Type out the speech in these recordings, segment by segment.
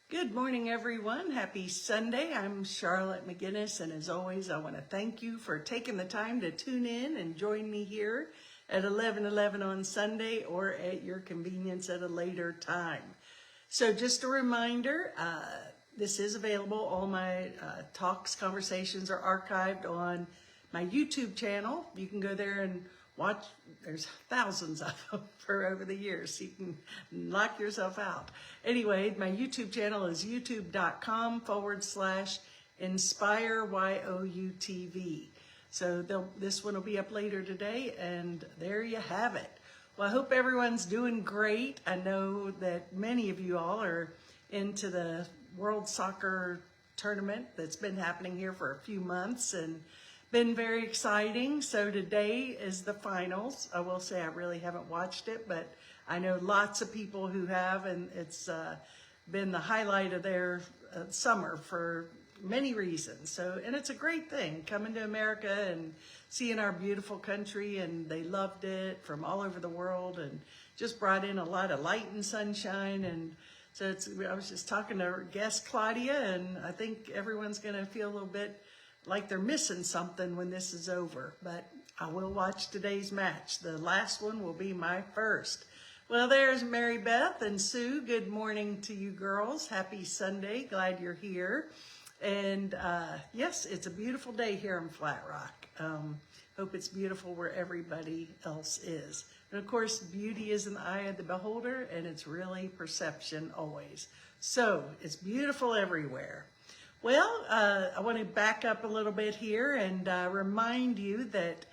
Good morning, everyone. Happy Sunday. I'm Charlotte McGinnis, and as always, I want to thank you for taking the time to tune in and join me here at 11:11 on Sunday or at your convenience at a later time. So just a reminder, this is available. All my talks, conversations are archived on my YouTube channel. You can go there and watch. There's thousands of them for over the years, so you can knock yourself out. Anyway, my YouTube channel is youtube.com/InspireYoutV. So this one will be up later today, and there you have it. Well, I hope everyone's doing great. I know that many of you all are into the World Soccer Tournament that's been happening here for a few months and been very exciting. So today is the finals. I will say I really haven't watched it, but I know lots of people who have, and it's been the highlight of their summer for many reasons. So, and it's a great thing coming to America and seeing our beautiful country, and they loved it from all over the world and just brought in a lot of light and sunshine. And so I was just talking to our guest Claudia, and I think everyone's gonna feel a little bit like they're missing something when this is over, but I will watch today's match. The last one will be my first. Well, there's Mary Beth and Sue. Good morning to you girls. Happy Sunday. Glad you're here. And yes, it's a beautiful day here in Flat Rock. Hope it's beautiful where everybody else is. And of course, beauty is in the eye of the beholder, and it's really perception always. So it's beautiful everywhere. Well, I want to back up a little bit here and remind you that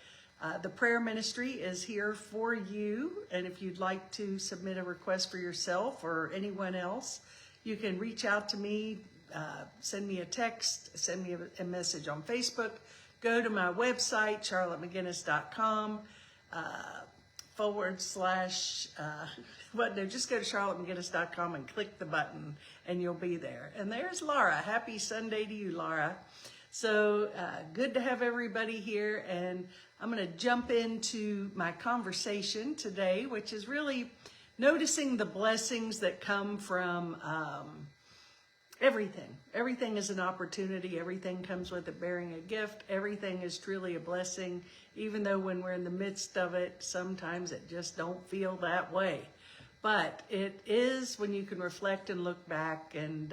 the prayer ministry is here for you. And if you'd like to submit a request for yourself or anyone else, you can reach out to me, send me a text, send me a message on Facebook, go to my website, charlottemcginnis.com, just go to charlottemcginnis.com and click the button and you'll be there. And there's Laura. Happy Sunday to you, Laura. So good to have everybody here, and I'm going to jump into my conversation today, which is really noticing the blessings that come from everything. Everything is an opportunity. Everything comes with it bearing a gift. Everything is truly a blessing, even though when we're in the midst of it, sometimes it just don't feel that way. But it is when you can reflect and look back and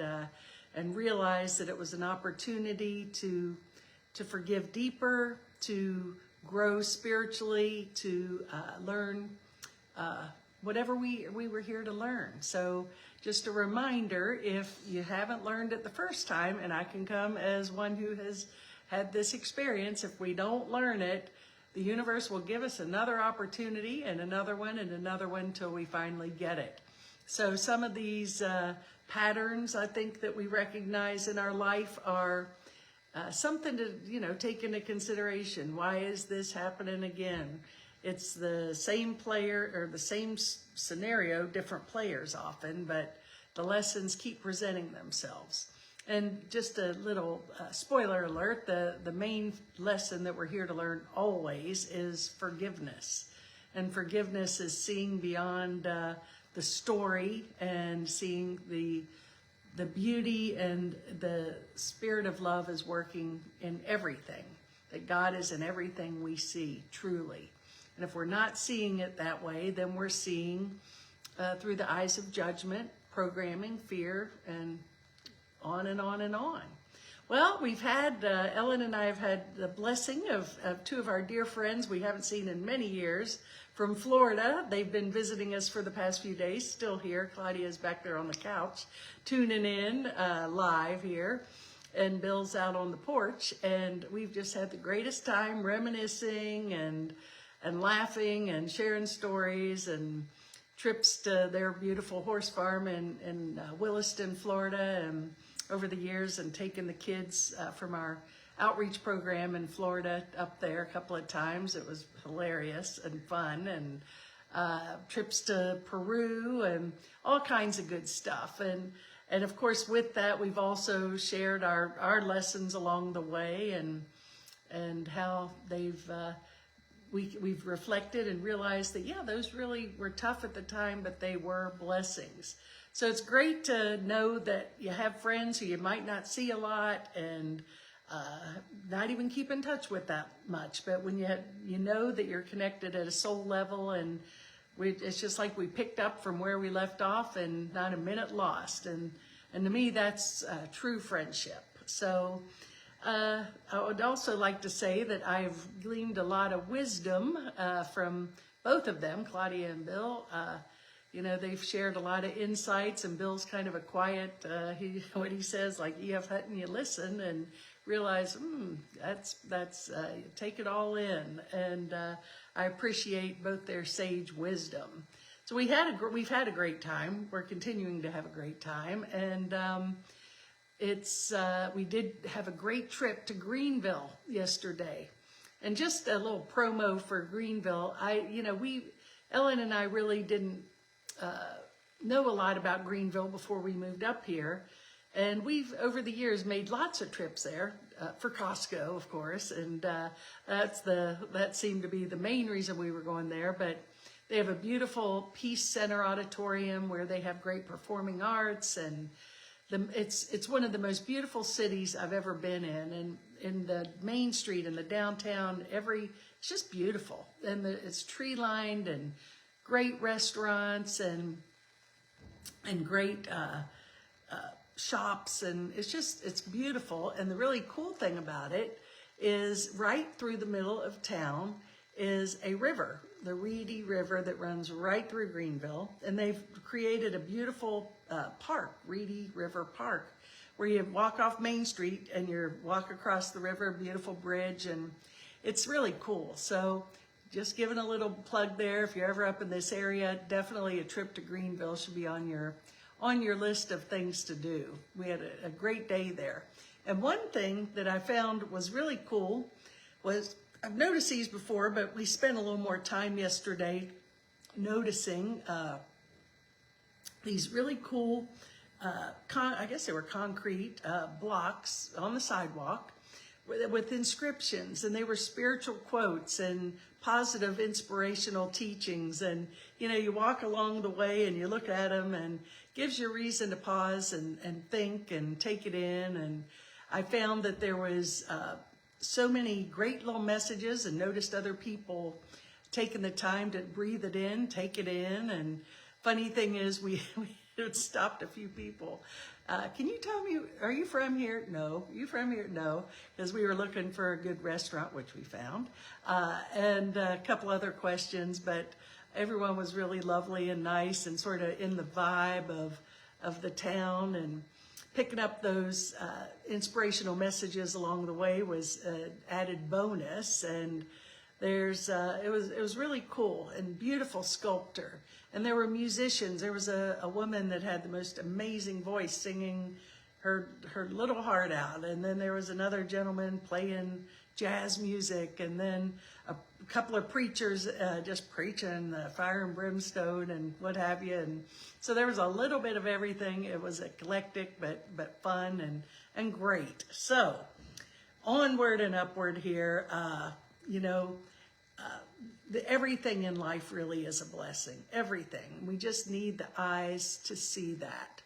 realize that it was an opportunity to forgive deeper, to grow spiritually, to learn whatever we were here to learn. So just a reminder, if you haven't learned it the first time, and I can come as one who has had this experience, if we don't learn it, the universe will give us another opportunity and another one until we finally get it. So some of these patterns I think that we recognize in our life are something to take into consideration. Why is this happening again? It's the same player or the same scenario, different players often, but the lessons keep presenting themselves. And just a little spoiler alert, the main lesson that we're here to learn always is forgiveness. And forgiveness is seeing beyond the story and seeing the beauty, and the spirit of love is working in everything. That God is in everything we see, truly. And if we're not seeing it that way, then we're seeing through the eyes of judgment, programming, fear, and on and on and on. Well, we've had, Ellen and I have had the blessing of two of our dear friends we haven't seen in many years from Florida. They've been visiting us for the past few days, still here. Claudia's back there on the couch, tuning in live here. And Bill's out on the porch. And we've just had the greatest time reminiscing and laughing and sharing stories and trips to their beautiful horse farm in Williston, Florida, and over the years, and taking the kids from our outreach program in Florida up there a couple of times. It was hilarious and fun, and trips to Peru and all kinds of good stuff. And of course, with that, we've also shared our lessons along the way, and how we've reflected and realized that, yeah, those really were tough at the time, but they were blessings. So it's great to know that you have friends who you might not see a lot and not even keep in touch with that much. But when you know that you're connected at a soul level, and it's just like we picked up from where we left off and not a minute lost. And to me, that's true friendship. So I would also like to say that I've gleaned a lot of wisdom from both of them, Claudia and Bill. You know, they've shared a lot of insights, and Bill's kind of a quiet, what he says, like E.F. Hutton, you listen and realize, that's take it all in. And I appreciate both their sage wisdom. So we've had a great time. We're continuing to have a great time. And we did have a great trip to Greenville yesterday. And just a little promo for Greenville. Ellen and I really didn't know a lot about Greenville before we moved up here. And we've, over the years, made lots of trips there for Costco, of course. And that seemed to be the main reason we were going there. But they have a beautiful Peace Center auditorium where they have great performing arts. And it's one of the most beautiful cities I've ever been in. And in the main street, in the downtown, it's just beautiful. And it's tree lined and great restaurants and great shops, and it's beautiful. And the really cool thing about it is right through the middle of town is a river, the Reedy River, that runs right through Greenville. And they've created a beautiful park, Reedy River Park, where you walk off Main Street and you walk across the river, beautiful bridge, and it's really cool. So just giving a little plug there. If you're ever up in this area, definitely a trip to Greenville should be on your list of things to do. We had a great day there. And one thing that I found was really cool was, I've noticed these before, but we spent a little more time yesterday noticing these really cool, I guess they were concrete blocks on the sidewalk with inscriptions, and they were spiritual quotes and positive inspirational teachings. And you walk along the way and you look at them, and gives you reason to pause and think and take it in. And I found that there was so many great little messages, and noticed other people taking the time to breathe it in, take it in. And funny thing is, we stopped a few people. Can you tell me, are you from here? No. You from here? No. Because we were looking for a good restaurant, which we found, and a couple other questions, but everyone was really lovely and nice and sort of in the vibe of the town. And picking up those inspirational messages along the way was an added bonus. And it was really cool, and beautiful sculptor. And there were musicians. There was a woman that had the most amazing voice singing her little heart out. And then there was another gentleman playing jazz music. And then a couple of preachers just preaching fire and brimstone and what have you. And so there was a little bit of everything. It was eclectic, but fun and great. So onward and upward here, everything in life really is a blessing. Everything. We just need the eyes to see that.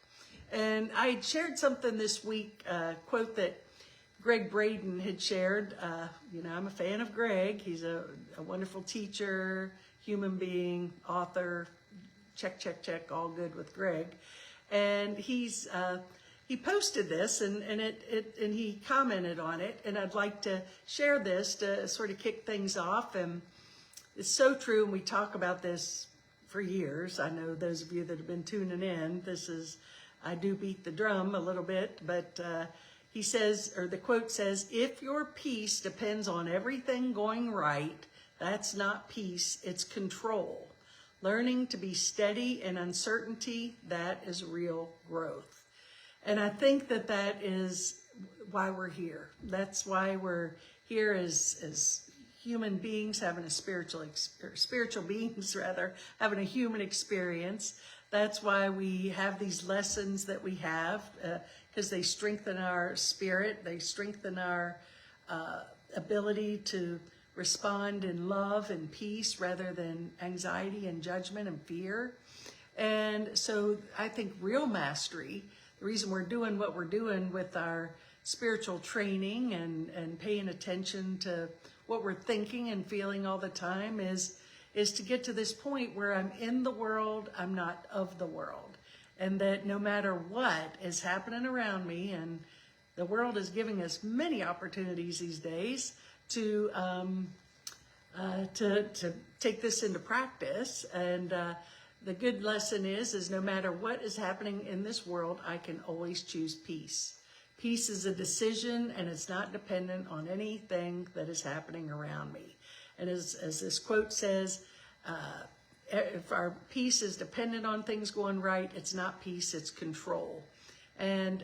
And I had shared something this week, a quote that Greg Braden had shared. I'm a fan of Greg. He's a wonderful teacher, human being, author. Check, all good with Greg. And he posted this, and he commented on it. And I'd like to share this to sort of kick things off. And it's so true, and we talk about this for years. I know those of you that have been tuning in, I do beat the drum a little bit, but he says, or the quote says, "If your peace depends on everything going right, that's not peace, it's control. Learning to be steady in uncertainty, that is real growth." And I think that is why we're here. That's why we're here as human beings having a spiritual beings rather, having a human experience. That's why we have these lessons that we have, because they strengthen our spirit. They strengthen our ability to respond in love and peace rather than anxiety and judgment and fear. And so I think real mastery, the reason we're doing what we're doing with our spiritual training and paying attention to what we're thinking and feeling all the time is to get to this point where I'm in the world, I'm not of the world. And that no matter what is happening around me, and the world is giving us many opportunities these days to take this into practice. And the good lesson is no matter what is happening in this world, I can always choose peace. Peace is a decision, and it's not dependent on anything that is happening around me. And as this quote says, if our peace is dependent on things going right, it's not peace, it's control. And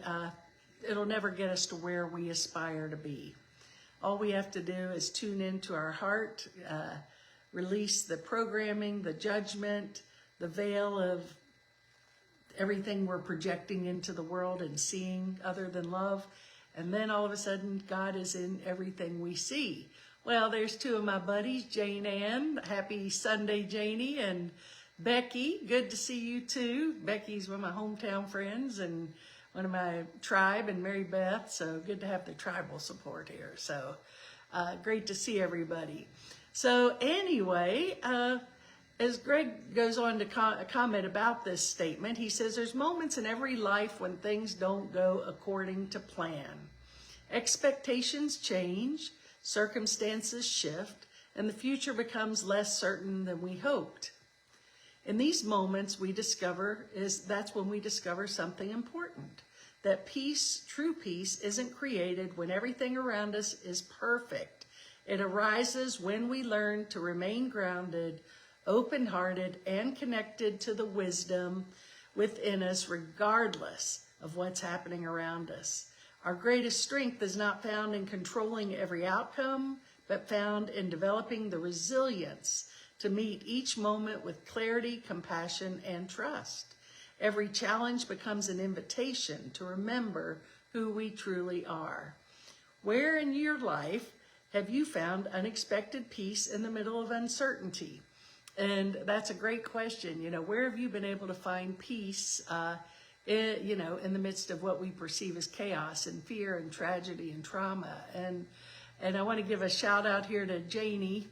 it'll never get us to where we aspire to be. All we have to do is tune into our heart, release the programming, the judgment, the veil of everything we're projecting into the world and seeing other than love. And then all of a sudden, God is in everything we see. Well, there's two of my buddies, Jane Ann. Happy Sunday, Janie, and Becky. Good to see you too. Becky's one of my hometown friends and one of my tribe, and Mary Beth. So good to have the tribal support here. So great to see everybody. So anyway, as Greg goes on to comment about this statement, he says, there's moments in every life when things don't go according to plan. Expectations change, circumstances shift, and the future becomes less certain than we hoped. In these moments, that's when we discover something important. That peace, true peace, isn't created when everything around us is perfect. It arises when we learn to remain grounded, open-hearted, and connected to the wisdom within us, regardless of what's happening around us. Our greatest strength is not found in controlling every outcome, but found in developing the resilience to meet each moment with clarity, compassion, and trust. Every challenge becomes an invitation to remember who we truly are. Where in your life have you found unexpected peace in the middle of uncertainty? And that's a great question. Where have you been able to find peace, in the midst of what we perceive as chaos and fear and tragedy and trauma? And I want to give a shout out here to Janie.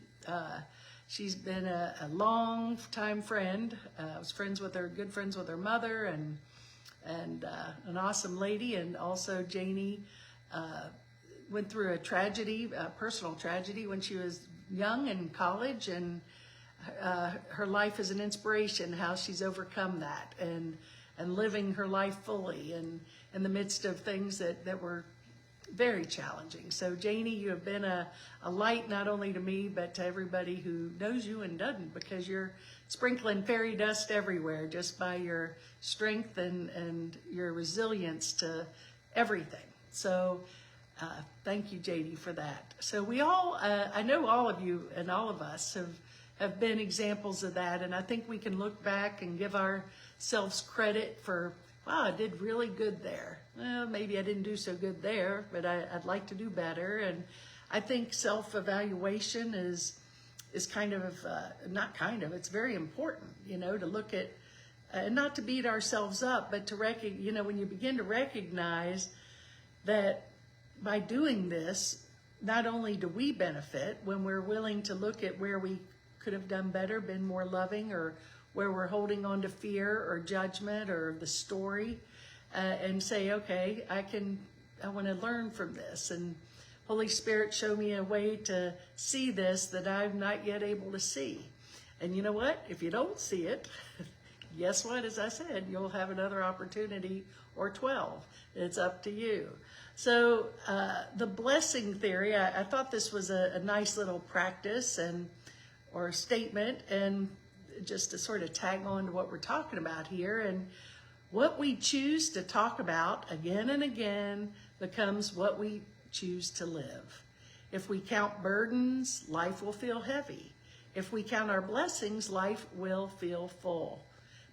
She's been a long time friend. I was good friends with her mother, and an awesome lady. And also Janie went through a personal tragedy when she was young in college, and her life is an inspiration, how she's overcome that and living her life fully and in the midst of things that were very challenging. So Janie, you have been a light not only to me, but to everybody who knows you and doesn't, because you're sprinkling fairy dust everywhere just by your strength and your resilience to everything. So thank you, Janie, for that. So we all, I know all of you and all of us have been examples of that, and I think we can look back and give ourselves credit for, wow, I did really good there. Well, maybe I didn't do so good there, but I'd like to do better. And I think self-evaluation is it's very important, to look at, and not to beat ourselves up, but to when you begin to recognize that by doing this, not only do we benefit when we're willing to look at where we could have done better, been more loving, or where we're holding on to fear or judgment or the story, and say, okay, I want to learn from this. And Holy Spirit, show me a way to see this that I'm not yet able to see. And you know what? If you don't see it, guess what? As I said, you'll have another opportunity or 12. It's up to you. So the blessing theory, I thought this was a nice little practice or a statement, and just to sort of tag on to what we're talking about here. And what we choose to talk about again and again becomes what we choose to live. If we count burdens, life will feel heavy. If we count our blessings, life will feel full,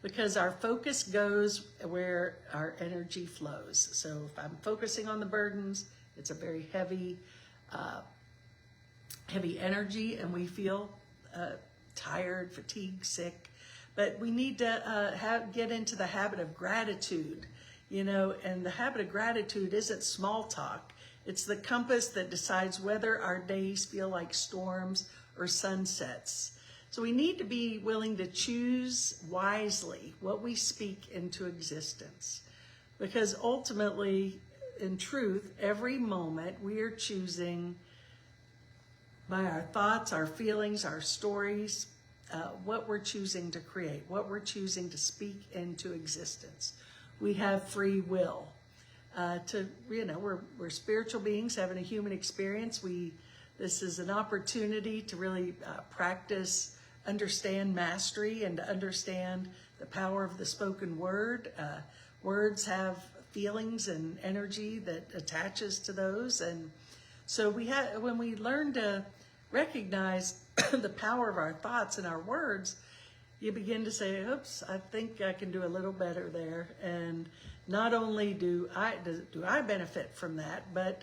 because our focus goes where our energy flows. So if I'm focusing on the burdens, it's a very heavy energy, and we feel tired, fatigued, sick. but we need to get into the habit of gratitude, you know, and the habit of gratitude isn't small talk. It's the compass that decides whether our days feel like storms or sunsets. So we need to be willing to choose wisely what we speak into existence, because ultimately, in truth, every moment we are choosing by our thoughts, our feelings, our stories, what we're choosing to create, what we're choosing to speak into existence. We have free will. We're spiritual beings having a human experience. This is an opportunity to really practice, understand mastery, and to understand the power of the spoken word. Words have feelings and energy that attaches to those, and so when we learn to recognize the power of our thoughts and our words, you begin to say, oops, I think I can do a little better there. And not only do I benefit from that, but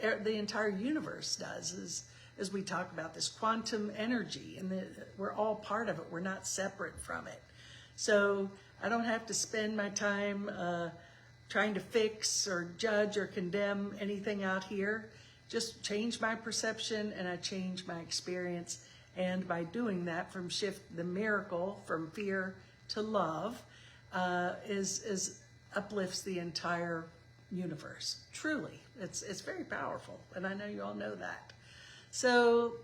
the entire universe does, as we talk about this quantum energy, and we're all part of it. We're not separate from it. So I don't have to spend my time trying to fix or judge or condemn anything out here. Just change my perception and I change my experience. And by doing that, shift the miracle from fear to love, uplifts the entire universe. Truly, it's very powerful, and I know you all know that. So,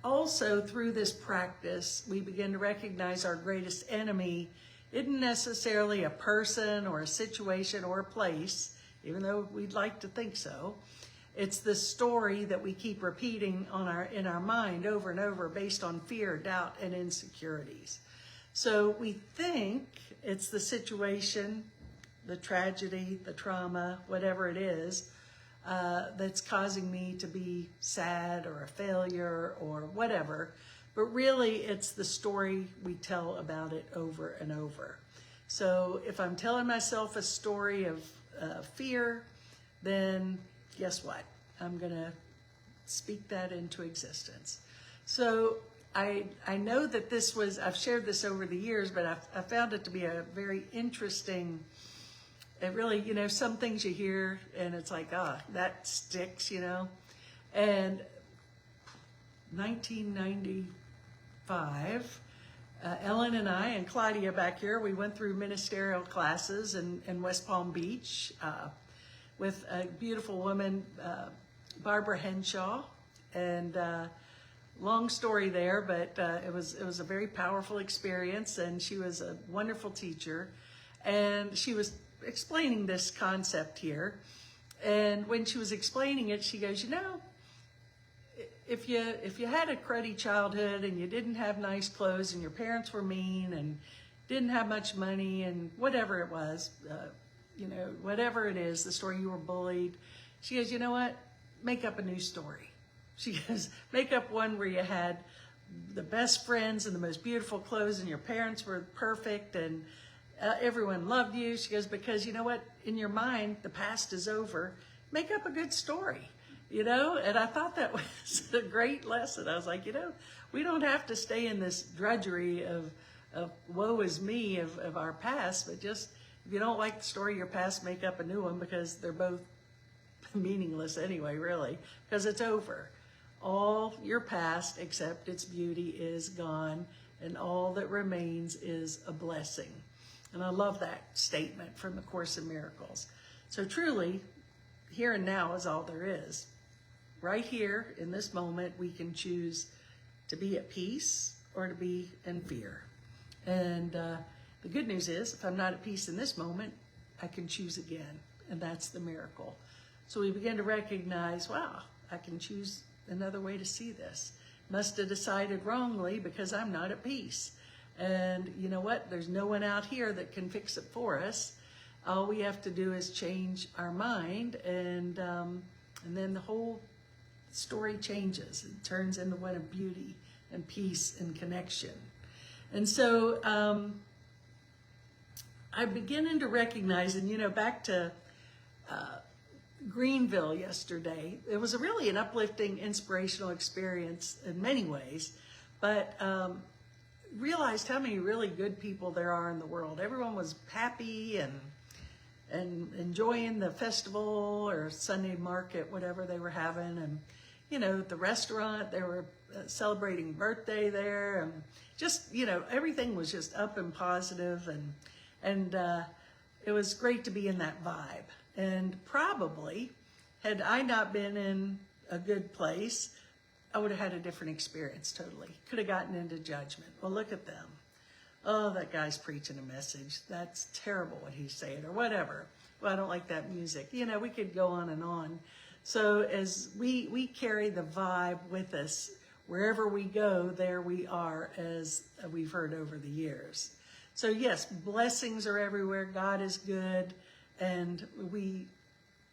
also through this practice, we begin to recognize our greatest enemy isn't necessarily a person or a situation or a place, even though we'd like to think so. It's the story that we keep repeating in our mind over and over based on fear, doubt, and insecurities. So we think it's the situation, the tragedy, the trauma, whatever it is, that's causing me to be sad or a failure or whatever. But really, it's the story we tell about it over and over. So if I'm telling myself a story of fear, then guess what? I'm going to speak that into existence. So I know that I've shared this over the years, but I found it to be a very interesting, it really, some things you hear and it's like, that sticks, And 1995, Ellen and I and Claudia back here, we went through ministerial classes in West Palm Beach with a beautiful woman, Barbara Henshaw, and long story there, but it was a very powerful experience, and she was a wonderful teacher, and she was explaining this concept here, and when she was explaining it, she goes, if you had a cruddy childhood and you didn't have nice clothes and your parents were mean and didn't have much money and whatever it was, whatever it is, the story you were bullied, she goes, you know what? Make up a new story. She goes, make up one where you had the best friends and the most beautiful clothes and your parents were perfect and everyone loved you. She goes, because you know what? In your mind, the past is over. Make up a good story, And I thought that was a great lesson. I was like, we don't have to stay in this drudgery of woe is me of our past, but just if you don't like the story of your past, make up a new one, because they're both meaningless anyway, really, because it's over. All your past, except its beauty, is gone, and all that remains is a blessing. And I love that statement from the Course in Miracles. So truly, here and now is all there is. Right here, in this moment, we can choose to be at peace or to be in fear. And the good news is, if I'm not at peace in this moment, I can choose again, and that's the miracle. So we begin to recognize, wow, I can choose another way to see this. Must have decided wrongly because I'm not at peace. And you know what? There's no one out here that can fix it for us. All we have to do is change our mind, and then the whole story changes. It turns into one of beauty and peace and connection. And so I'm beginning to recognize, and back to Greenville yesterday, it was really an uplifting, inspirational experience in many ways, but realized how many really good people there are in the world. Everyone was happy and enjoying the festival or Sunday market, whatever they were having. And, you know, at the restaurant, they were celebrating birthday there. And just, you know, everything was just up and positive. And it was great to be in that vibe. And probably, had I not been in a good place, I would have had a different experience totally. Could have gotten into judgment. Well, look at them. Oh, that guy's preaching a message. That's terrible what he's saying, or whatever. Well, I don't like that music. You know, we could go on and on. So as we carry the vibe with us, wherever we go, there we are, as we've heard over the years. So yes, blessings are everywhere. God is good, and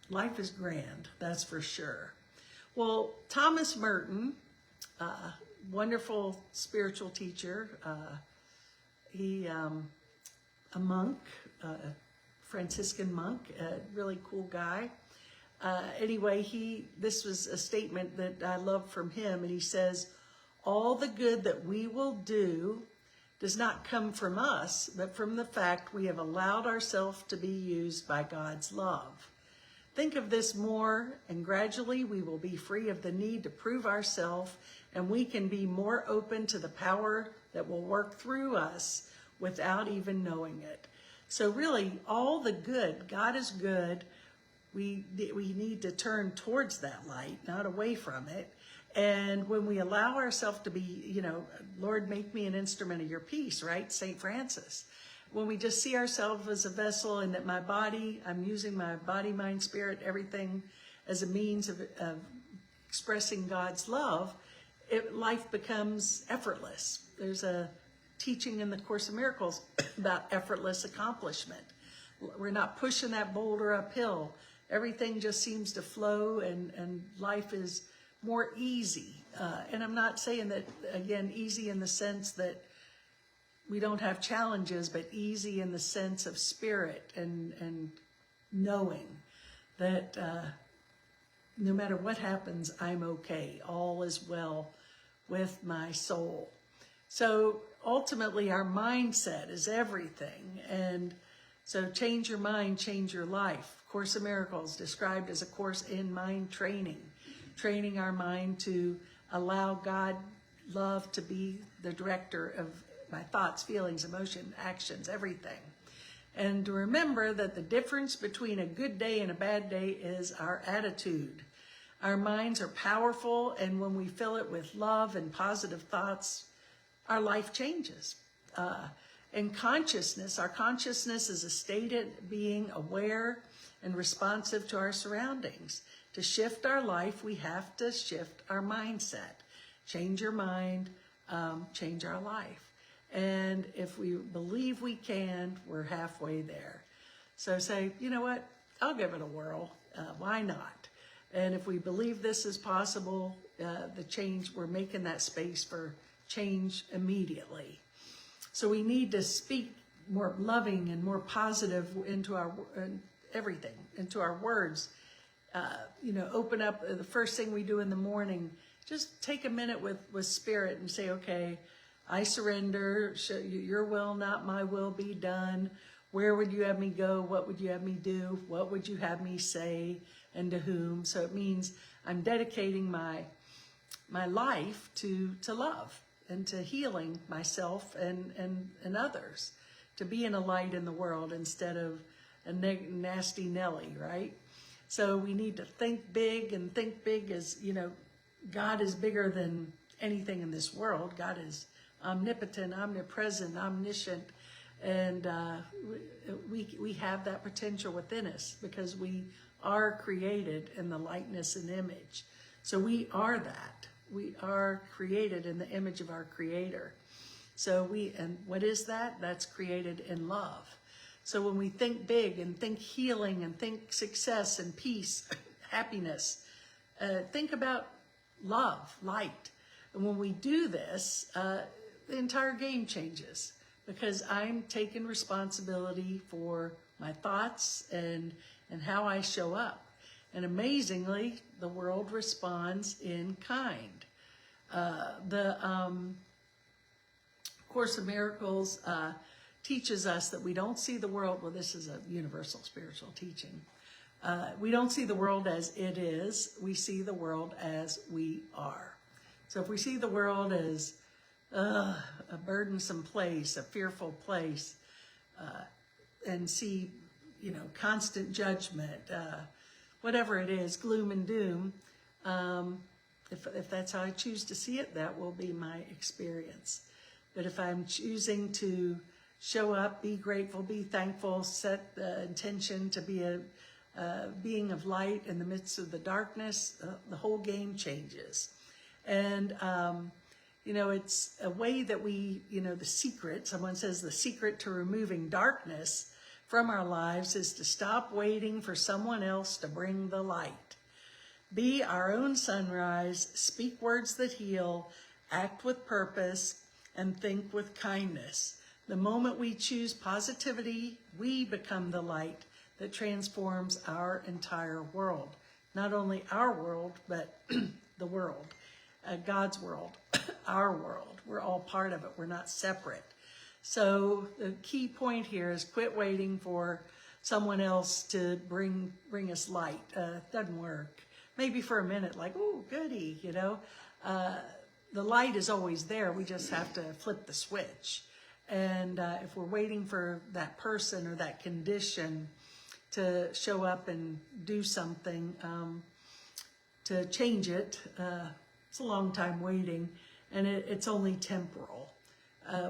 life is grand, that's for sure. Well, Thomas Merton, wonderful spiritual teacher, he a monk, Franciscan monk, a really cool guy. Anyway, this was a statement that I love from him, and he says, all the good that we will do does not come from us, but from the fact we have allowed ourselves to be used by God's love. Think of this more, and gradually we will be free of the need to prove ourselves, and we can be more open to the power that will work through us without even knowing it. So really, all the good, God is good. We need to turn towards that light, not away from it. And when we allow ourselves to be, you know, Lord, make me an instrument of your peace, right? St. Francis. When we just see ourselves as a vessel, and that my body, I'm using my body, mind, spirit, everything as a means of expressing God's love, life becomes effortless. There's a teaching in the Course in Miracles about effortless accomplishment. We're not pushing that boulder uphill. Everything just seems to flow, and life is more easy. And I'm not saying that, again, easy in the sense that we don't have challenges, but easy in the sense of spirit and knowing that no matter what happens, I'm okay. All is well with my soul. So ultimately, our mindset is everything. And so change your mind, change your life. Course in Miracles described as a course in mind training. Training our mind to allow God, love, to be the director of my thoughts, feelings, emotion, actions, everything. And to remember that the difference between a good day and a bad day is our attitude. Our minds are powerful, and when we fill it with love and positive thoughts, our life changes. And consciousness, our consciousness is a state of being aware and responsive to our surroundings. To shift our life, we have to shift our mindset. Change your mind, change our life. And if we believe we can, we're halfway there. So say, you know what, I'll give it a whirl. Why not? And if we believe this is possible, the change, we're making that space for change immediately. So we need to speak more loving and more positive into our everything, into our words. You know, open up the first thing we do in the morning. Just take a minute with Spirit and say, okay, I surrender. Your will, not my will, be done. Where would you have me go? What would you have me do? What would you have me say, and to whom? So it means I'm dedicating my life to love and to healing myself and others, to being a light in the world instead of a nasty Nelly, right? So we need to think big, and think big as, you know, God is bigger than anything in this world. God is omnipotent, omnipresent, omniscient, and we have that potential within us because we are created in the likeness and image. So we are that. We are created in the image of our Creator. So and what is that? That's created in love. So when we think big and think healing and think success and peace, happiness, think about love, light. And when we do this, the entire game changes because I'm taking responsibility for my thoughts and how I show up. And amazingly, the world responds in kind. The Course of Miracles teaches us that we don't see the world, well, this is a universal spiritual teaching. We don't see the world as it is, we see the world as we are. So if we see the world as a burdensome place, a fearful place, and see, constant judgment, whatever it is, gloom and doom, if that's how I choose to see it, that will be my experience. But if I'm choosing to show up, be grateful, be thankful, set the intention to be a being of light in the midst of the darkness, the whole game changes. And, it's a way that we, the secret, someone says the secret to removing darkness from our lives is to stop waiting for someone else to bring the light. Be our own sunrise, speak words that heal, act with purpose, and think with kindness. The moment we choose positivity, we become the light that transforms our entire world. Not only our world, but the world, God's world, our world. We're all part of it. We're not separate. So the key point here is quit waiting for someone else to bring us light. Doesn't work. Maybe for a minute, like, oh, goody, the light is always there. We just have to flip the switch. And if we're waiting for that person or that condition to show up and do something to change it, it's a long time waiting, and it's only temporal.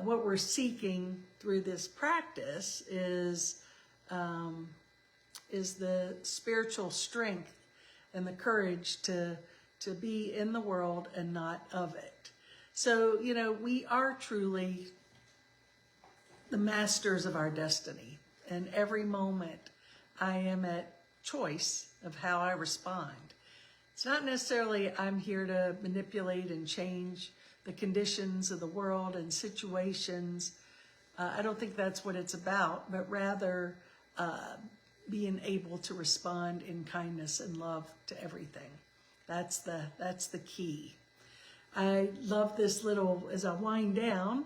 What we're seeking through this practice is the spiritual strength and the courage to be in the world and not of it. So, we are truly the masters of our destiny. And every moment I am at choice of how I respond. It's not necessarily I'm here to manipulate and change the conditions of the world and situations. I don't think that's what it's about, but rather being able to respond in kindness and love to everything. That's the key. I love this little, as I wind down,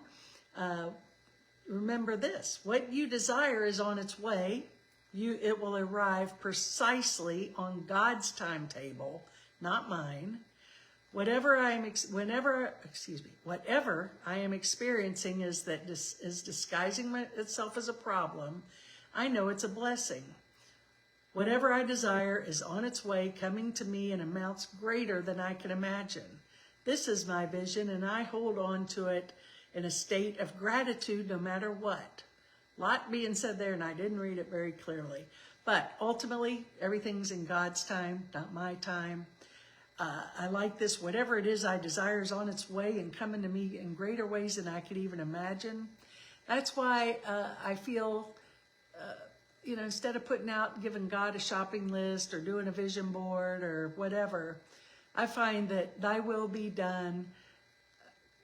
remember this: what you desire is on its way. It will arrive precisely on God's timetable, not mine. Whatever I am experiencing is disguising itself as a problem, I know it's a blessing. Whatever I desire is on its way, coming to me in amounts greater than I can imagine. This is my vision, and I hold on to it in a state of gratitude no matter what. A lot being said there, and I didn't read it very clearly. But ultimately, everything's in God's time, not my time. I like this. Whatever it is I desire is on its way and coming to me in greater ways than I could even imagine. That's why I feel, instead of giving God a shopping list or doing a vision board or whatever, I find that thy will be done.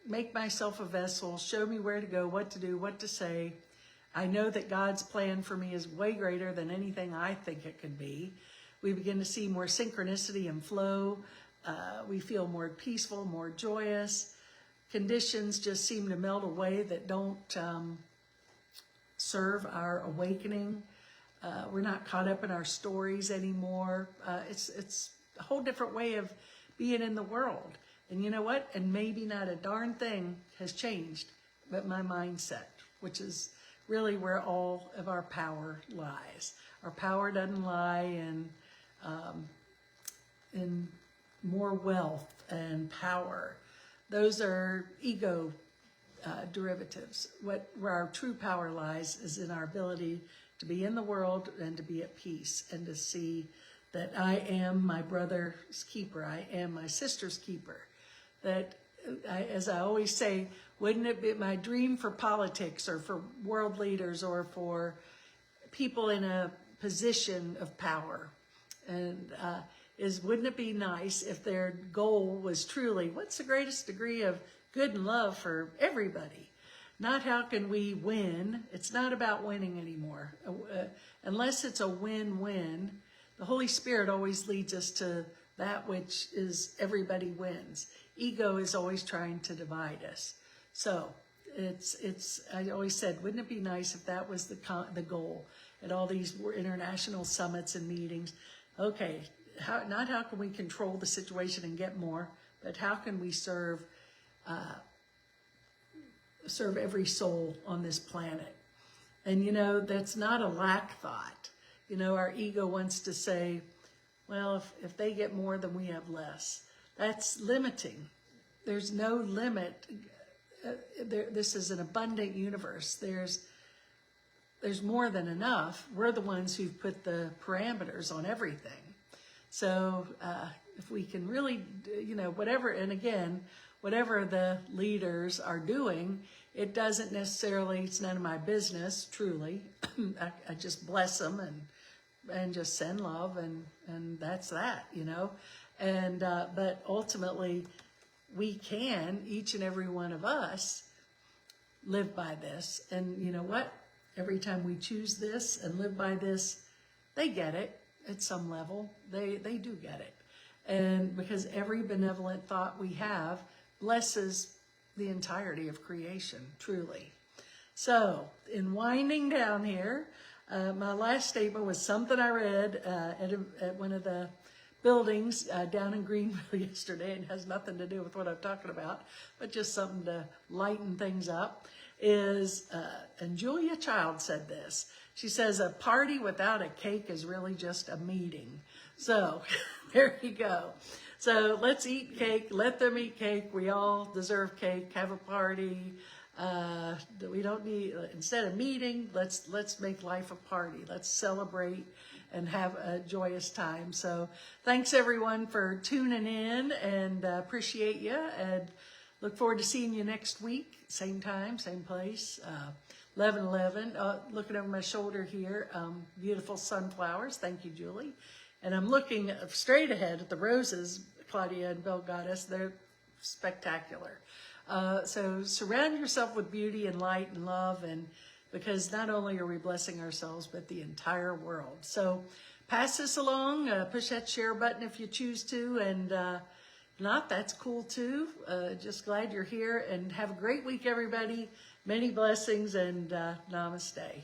Make myself a vessel. Show me where to go, what to do, what to say. I know that God's plan for me is way greater than anything I think it could be. We begin to see more synchronicity and flow. We feel more peaceful, more joyous. Conditions just seem to melt away that don't serve our awakening. We're not caught up in our stories anymore. It's a whole different way of being in the world. And you know what? And maybe not a darn thing has changed, but my mindset, which is really where all of our power lies. Our power doesn't lie in more wealth and power. Those are ego derivatives. Where our true power lies is in our ability to be in the world and to be at peace and to see that I am my brother's keeper. I am my sister's keeper. That, as I always say, wouldn't it be my dream for politics or for world leaders or for people in a position of power? And wouldn't it be nice if their goal was truly, what's the greatest degree of good and love for everybody? Not how can we win. It's not about winning anymore. Unless it's a win-win, the Holy Spirit always leads us to that which is everybody wins. Ego is always trying to divide us. So I always said, wouldn't it be nice if that was the goal at all these international summits and meetings? Okay, not how can we control the situation and get more, but how can we serve every soul on this planet? And that's not a lack thought. Our ego wants to say, well, if they get more, then we have less. That's limiting. There's no limit. This is an abundant universe. There's more than enough. We're the ones who've put the parameters on everything. So if we can really, whatever, and again, whatever the leaders are doing, it doesn't necessarily, it's none of my business, truly. I just bless them and just send love, and that's that, And, but ultimately, we can, each and every one of us, live by this. And you know what? Every time we choose this and live by this, they get it at some level. They do get it. And because every benevolent thought we have blesses the entirety of creation, truly. So, in winding down here, my last statement was something I read at one of the buildings down in Greenville yesterday, and has nothing to do with what I'm talking about, but just something to lighten things up, and Julia Child said this. She says, a party without a cake is really just a meeting. So, there you go. So, let's eat cake, let them eat cake, we all deserve cake, have a party. We don't need, instead of meeting, let's make life a party. Let's celebrate and have a joyous time. So thanks everyone for tuning in, and appreciate you, and look forward to seeing you next week. Same time, same place, 11:11. Looking over my shoulder here, beautiful sunflowers. Thank you, Julie. And I'm looking straight ahead at the roses Claudia and Bill got us. They're spectacular. So surround yourself with beauty and light and love, and because not only are we blessing ourselves, but the entire world. So pass this along, push that share button if you choose to, and not, that's cool too. Just glad you're here, and have a great week, everybody. Many blessings, and namaste.